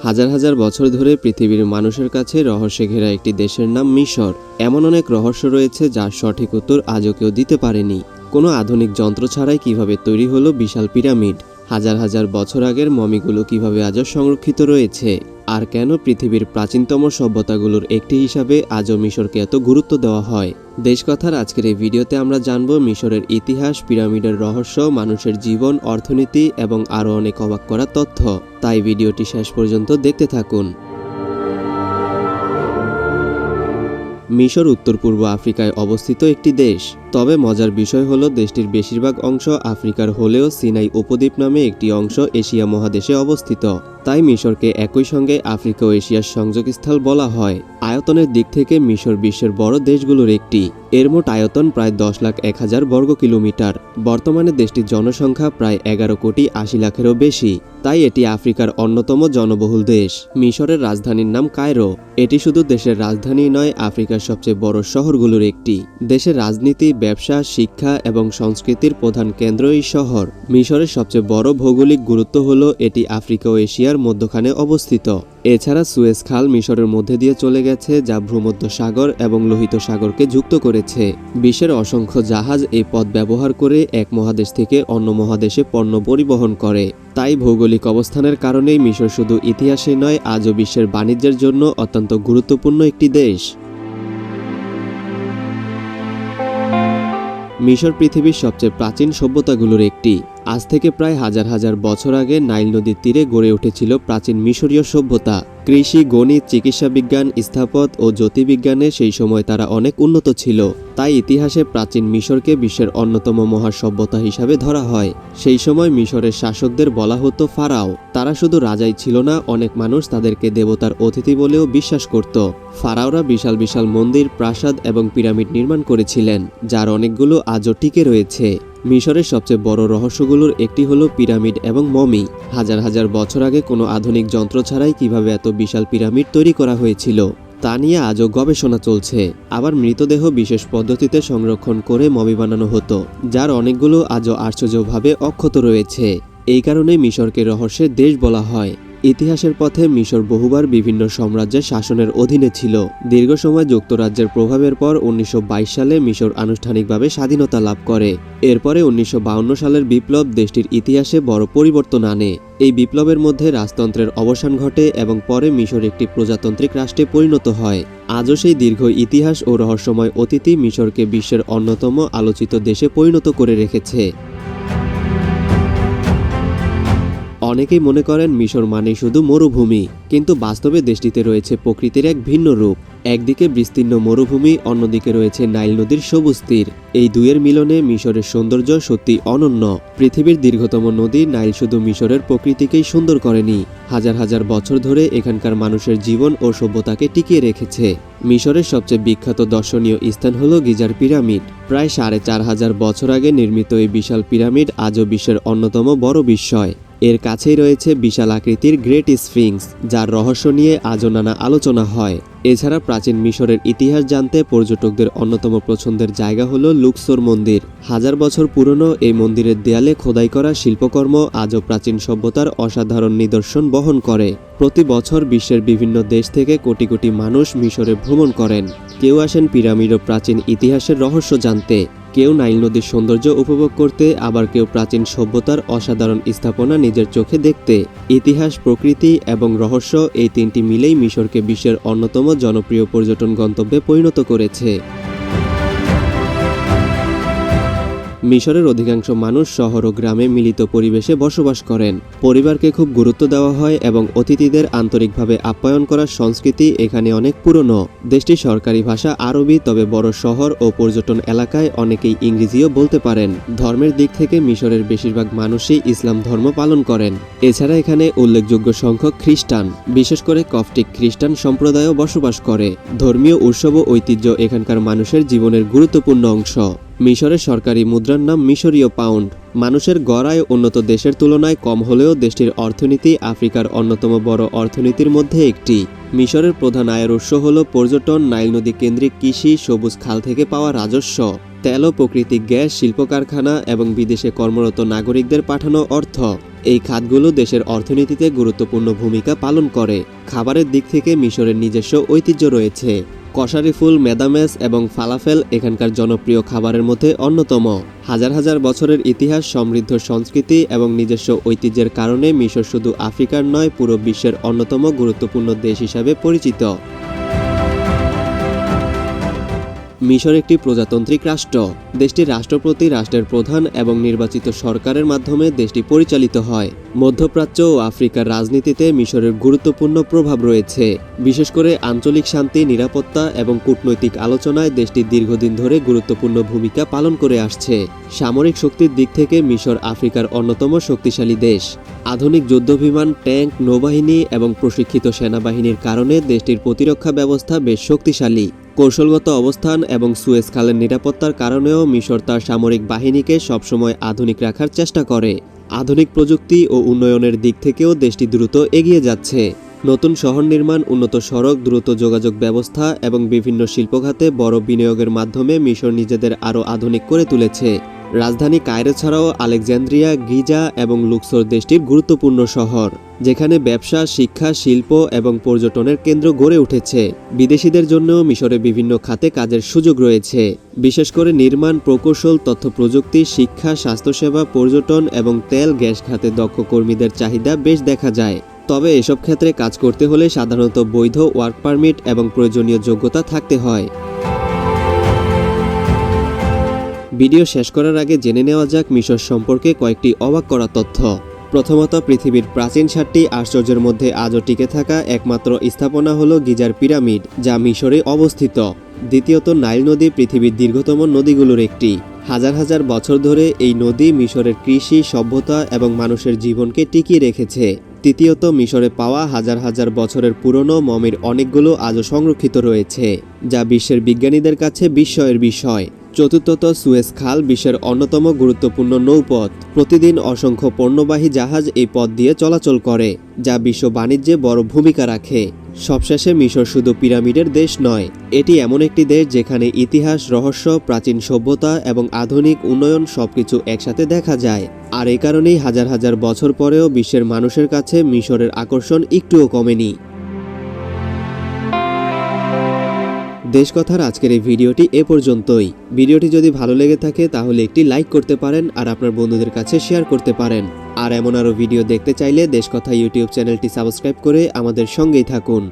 হাজার হাজার বছর ধরে পৃথিবীর মানুষের কাছে রহস্যে ঘেরা একটি দেশের নাম মিশর। এমন অনেক রহস্য রয়েছে যার সঠিক উত্তর আজও কেউ দিতে পারেনি। কোনো আধুনিক যন্ত্র ছাড়াই কিভাবে তৈরি হলো বিশাল পিরামিড, হাজার হাজার বছর আগের মমিগুলো কিভাবে আজও সংরক্ষিত রয়েছে, আর কেন পৃথিবীর প্রাচীনতম সভ্যতাগুলোর একটি হিসাবে আজও মিশরকে এত গুরুত্ব দেওয়া হয়। দেশকথার আজকের এই ভিডিওতে আমরা জানব মিশরের ইতিহাস, পিরামিডের রহস্য, মানুষের জীবন, অর্থনীতি এবং আরও অনেক অবাক করা তথ্য। তাই ভিডিওটি শেষ পর্যন্ত দেখতে থাকুন। মিশর উত্তর পূর্ব আফ্রিকায় অবস্থিত একটি দেশ। তবে মজার বিষয় হলো দেশটির বেশিরভাগ অংশ আফ্রিকার হলেও সিনাই উপদ্বীপ নামে একটি অংশ এশিয়া মহাদেশে অবস্থিত। তাই মিশরকে একই সঙ্গে আফ্রিকা ও এশিয়ার সংযোগস্থল বলা হয়। আয়তনের দিক থেকে মিশর বিশ্বের বড় দেশগুলোর একটি। এর মোট আয়তন প্রায় 10,01,000 বর্গ কিলোমিটার। বর্তমানে দেশটির জনসংখ্যা প্রায় 11,80,00,000-এরও বেশি। তাই এটি আফ্রিকার অন্যতম জনবহুল দেশ। মিশরের রাজধানীর নাম কায়রো। এটি শুধু দেশের রাজধানী নয়, আফ্রিকার সবচেয়ে বড় শহরগুলোর একটি। দেশের রাজনীতি, ব্যবসা, শিক্ষা এবং সংস্কৃতির প্রধান কেন্দ্র এই শহর। মিশরের সবচেয়ে বড় ভৌগোলিক গুরুত্ব হল এটি আফ্রিকা ও এশিয়ার মধ্যখানে অবস্থিত। এছাড়া সুয়েজ খাল মিশরের মধ্যে দিয়ে চলে গেছে, যা ভূমধ্য সাগর এবং লোহিত সাগরকে যুক্ত করেছে। বিশ্বের অসংখ্য জাহাজ এই পথ ব্যবহার করে এক মহাদেশ থেকে অন্য মহাদেশে পণ্য পরিবহন করে। তাই ভৌগোলিক অবস্থানের কারণেই মিশর শুধু ইতিহাসে নয়, আজও বিশ্বের বাণিজ্যের জন্য অত্যন্ত গুরুত্বপূর্ণ একটি দেশ। মিশর পৃথিবীর সবচেয়ে প্রাচীন সভ্যতাগুলোর একটি। আজ থেকে প্রায় হাজার হাজার বছর আগে নাইল নদীর তীরে গড়ে উঠেছিল প্রাচীন মিশরীয় সভ্যতা। কৃষি, গণিত, চিকিৎসা বিজ্ঞান, স্থাপত্য ও জ্যোতির্বিজ্ঞানে সেই সময় তারা অনেক উন্নত ছিল। তাই ইতিহাসে প্রাচীন মিশরকে বিশ্বের অন্যতম মহাসভ্যতা হিসাবে ধরা হয়। সেই সময় মিশরের শাসকদের বলা হতো ফারাও। তারা শুধু রাজাই ছিল না, অনেক মানুষ তাদেরকে দেবতার অতিথি বলেও বিশ্বাস করত। ফারাওরা বিশাল বিশাল মন্দির, প্রাসাদ এবং পিরামিড নির্মাণ করেছিলেন, যার অনেকগুলো আজও টিকে রয়েছে। মিশরের সবচেয়ে বড় রহস্যগুলোর একটি হলো পিরামিড এবং মমি। হাজার হাজার বছর আগে কোনো আধুনিক যন্ত্র ছাড়াই কিভাবে এত বিশাল পিরামিড তৈরি করা হয়েছিল তা নিয়ে আজও গবেষণা চলছে। আবার মৃতদেহ বিশেষ পদ্ধতিতে সংরক্ষণ করে মমি বানানো হতো, যার অনেকগুলো আজও আশ্চর্যভাবে অক্ষত রয়েছে। এই কারণেই মিশরকে রহস্যের দেশ বলা হয়। ইতিহাসের পথে মিশর বহুবার বিভিন্ন সাম্রাজ্যের শাসনের অধীনে ছিল। দীর্ঘ সময় যুক্তরাজ্যের প্রভাবের পর 1922 সালে মিশর আনুষ্ঠানিকভাবে স্বাধীনতা লাভ করে। এরপরে 1952 সালের বিপ্লব দেশটির ইতিহাসে বড় পরিবর্তন আনে। এই বিপ্লবের মধ্যে রাজতন্ত্রের অবসান ঘটে এবং পরে মিশর একটি প্রজাতান্ত্রিক রাষ্ট্রে পরিণত হয়। আজও সেই দীর্ঘ ইতিহাস ও রহস্যময় অতীতই মিশরকে বিশ্বের অন্যতম আলোচিত দেশে পরিণত করে রেখেছে। অনেকেই মনে করেন মিশর মানেই শুধু মরুভূমি, কিন্তু বাস্তবে দেশটিতে রয়েছে প্রকৃতির এক ভিন্ন রূপ। একদিকে বিস্তীর্ণ মরুভূমি, অন্যদিকে রয়েছে নাইল নদীর সবুজ তীর। এই দুয়ের মিলনে মিশরের সৌন্দর্য সত্যি অনন্য। পৃথিবীর দীর্ঘতম নদী নাইল শুধু মিশরের প্রকৃতিকেই সুন্দর করেনি, হাজার হাজার বছর ধরে এখানকার মানুষের জীবন ও সভ্যতাকে টিকিয়ে রেখেছে। মিশরের সবচেয়ে বিখ্যাত দর্শনীয় স্থান হল গিজার পিরামিড। প্রায় 4,500 বছর আগে নির্মিত এই বিশাল পিরামিড আজও বিশ্বের অন্যতম বড় বিস্ময়। এর কাছেই রয়েছে বিশাল আকৃতির গ্রেট স্ফিংস, যার রহস্য নিয়ে আজও নানা আলোচনা হয়। এছাড়া প্রাচীন মিশরের ইতিহাস জানতে পর্যটকদের অন্যতম পছন্দের জায়গা হলো লুক্সোর মন্দির। হাজার বছর পুরনো এই মন্দিরের দেয়ালে খোদাই করা শিল্পকর্ম আজও প্রাচীন সভ্যতার অসাধারণ নিদর্শন বহন করে। প্রতি বছর বিশ্বের বিভিন্ন দেশ থেকে কোটি কোটি মানুষ মিশরে ভ্রমণ করেন। কেউ আসেন পিরামিড ও প্রাচীন ইতিহাসের রহস্য জানতে, কেউ নাইল নদীর সৌন্দর্য উপভোগ করতে, আবার কেউ প্রাচীন সভ্যতার অসাধারণ স্থাপনা নিজের চোখে দেখতে। ইতিহাস, প্রকৃতি এবং রহস্য এই তিনটি মিলেই মিশরকে বিশ্বের অন্যতম জনপ্রিয় পর্যটন গন্তব্যে পরিণত করেছে। মিশরের অধিকাংশ মানুষ শহর ও গ্রামে মিলিত পরিবেশে বসবাস করেন। পরিবারকে খুব গুরুত্ব দেওয়া হয় এবং অতিথিদের আন্তরিকভাবে আপ্যায়ন করার সংস্কৃতি এখানে অনেক পুরনো। দেশটির সরকারি ভাষা আরবি, তবে বড় শহর ও পর্যটন এলাকায় অনেকেই ইংরেজিও বলতে পারেন। ধর্মের দিক থেকে মিশরের বেশিরভাগ মানুষই ইসলাম ধর্ম পালন করেন। এছাড়া এখানে উল্লেখযোগ্য সংখ্যক খ্রিস্টান, বিশেষ করে কপটিক খ্রিস্টান সম্প্রদায়ও বসবাস করে। ধর্মীয় উৎসব ও ঐতিহ্য এখানকার মানুষের জীবনের গুরুত্বপূর্ণ অংশ। মিশরের সরকারি মুদ্রার নাম মিশরীয় পাউন্ড। মানুষের গড় আয় উন্নত দেশের তুলনায় কম হলেও দেশটির অর্থনীতি আফ্রিকার অন্যতম বড় অর্থনীতির মধ্যে একটি। মিশরের প্রধান আয়ের উৎস হল পর্যটন, নাইল নদী কেন্দ্রিক কৃষি, সবুজ খাল থেকে পাওয়া রাজস্ব, তেল ও প্রাকৃতিক গ্যাস, শিল্প কারখানা এবং বিদেশে কর্মরত নাগরিকদের পাঠানো অর্থ। এই খাতগুলো দেশের অর্থনীতিতে গুরুত্বপূর্ণ ভূমিকা পালন করে। খাবারের দিক থেকে মিশরের নিজস্ব ঐতিহ্য রয়েছে। কশারি ফুল, মেদামেস এবং ফালাফেল এখানকার জনপ্রিয় খাবারের মধ্যে অন্যতম। হাজার হাজার বছরের ইতিহাস, সমৃদ্ধ সংস্কৃতি এবং নিজস্ব ঐতিহ্যের কারণে মিশর শুধু আফ্রিকার নয়, পুরো বিশ্বের অন্যতম গুরুত্বপূর্ণ দেশ হিসাবে পরিচিত। মিশর একটি প্রজাতান্ত্রিক রাষ্ট্র। দেশটির রাষ্ট্রপতি রাষ্ট্রের প্রধান এবং নির্বাচিত সরকারের মাধ্যমে দেশটি পরিচালিত হয়। মধ্যপ্রাচ্য ও আফ্রিকার রাজনীতিতে মিশরের গুরুত্বপূর্ণ প্রভাব রয়েছে। বিশেষ করে আঞ্চলিক শান্তি, নিরাপত্তা এবং কূটনৈতিক আলোচনায় দেশটি দীর্ঘদিন ধরে গুরুত্বপূর্ণ ভূমিকা পালন করে আসছে। সামরিক শক্তির দিক থেকে মিশর আফ্রিকার অন্যতম শক্তিশালী দেশ। আধুনিক যুদ্ধবিমান, ট্যাঙ্ক, নৌবাহিনী এবং প্রশিক্ষিত সেনাবাহিনীর কারণে দেশটির প্রতিরক্ষা ব্যবস্থা বেশ শক্তিশালী। কৌশলগত অবস্থান এবং সুয়েজ খালের নিরাপত্তার কারণেও মিশর তার সামরিক বাহিনীকে সবসময় আধুনিক রাখার চেষ্টা করে। আধুনিক প্রযুক্তি ও উন্নয়নের দিক থেকেও দেশটি দ্রুত এগিয়ে যাচ্ছে। নতুন শহর নির্মাণ, উন্নত সড়ক, দ্রুত যোগাযোগ ব্যবস্থা এবং বিভিন্ন শিল্পখাতে বড় বিনিয়োগের মাধ্যমে মিশর নিজেদের আরও আধুনিক করে তুলেছে। রাজধানী কায়রো ছাড়াও আলেকজান্দ্রিয়া, গিজা এবং লুক্সোর দেশটির গুরুত্বপূর্ণ শহর, যেখানে ব্যবসা, শিক্ষা, শিল্প এবং পর্যটনের কেন্দ্র গড়ে উঠেছে। বিদেশিদের জন্যও মিশরে বিভিন্ন খাতে কাজের সুযোগ রয়েছে, বিশেষ করে নির্মাণ, প্রকৌশল, তথ্য প্রযুক্তি, শিক্ষা, স্বাস্থ্যসেবা, পর্যটন এবং তেল গ্যাস খাতে দক্ষ কর্মীদের চাহিদা বেশ দেখা যায়। তবে এসব ক্ষেত্রে কাজ করতে হলে সাধারণত বৈধ ওয়ার্ক পারমিট এবং প্রয়োজনীয় যোগ্যতা থাকতে হয়। ভিডিও শেষ করার আগে জেনে নেওয়া যাক মিশর সম্পর্কে কয়েকটি অবাক করা তথ্য। প্রথমত, পৃথিবীর প্রাচীন 7টি আশ্চর্যের মধ্যে আজও টিকে থাকা একমাত্র স্থাপনা হল গিজার পিরামিড, যা মিশরে অবস্থিত। দ্বিতীয়ত, নাইল নদী পৃথিবীর দীর্ঘতম নদীগুলোর একটি। হাজার হাজার বছর ধরে এই নদী মিশরের কৃষি, সভ্যতা এবং মানুষের জীবনকে টিকিয়ে রেখেছে। তৃতীয়ত, মিশরে পাওয়া হাজার হাজার বছরের পুরনো মমির অনেকগুলো আজও সংরক্ষিত রয়েছে, যা বিশ্বের বিজ্ঞানীদের কাছে বিস্ময়ের বিষয়। চতুর্থত, সুয়েজ খাল বিশ্বের অন্যতম গুরুত্বপূর্ণ নৌপথ। প্রতিদিন অসংখ্য পণ্যবাহী জাহাজ এই পথ দিয়ে চলাচল করে, যা বিশ্ব বাণিজ্যে বড় ভূমিকা রাখে। সবশেষে, মিশর শুধু পিরামিডের দেশ নয়, এটি এমন একটি দেশ যেখানে ইতিহাস, রহস্য, প্রাচীন সভ্যতা এবং আধুনিক উন্নয়ন সবকিছু একসাথে দেখা যায়। আর এই কারণেই হাজার হাজার বছর পরেও বিশ্বের মানুষের কাছে মিশরের আকর্ষণ একটুও কমেনি। দেশকথার আজকের এই ভিডিওটি এ পর্যন্তই। ভিডিওটি যদি ভালো লেগে থাকে তাহলে একটি লাইক করতে পারেন আর আপনার বন্ধুদের কাছে শেয়ার করতে পারেন। আর এমন আরও ভিডিও দেখতে চাইলে দেশকথা ইউটিউব চ্যানেলটি সাবস্ক্রাইব করে আমাদের সঙ্গেই থাকুন।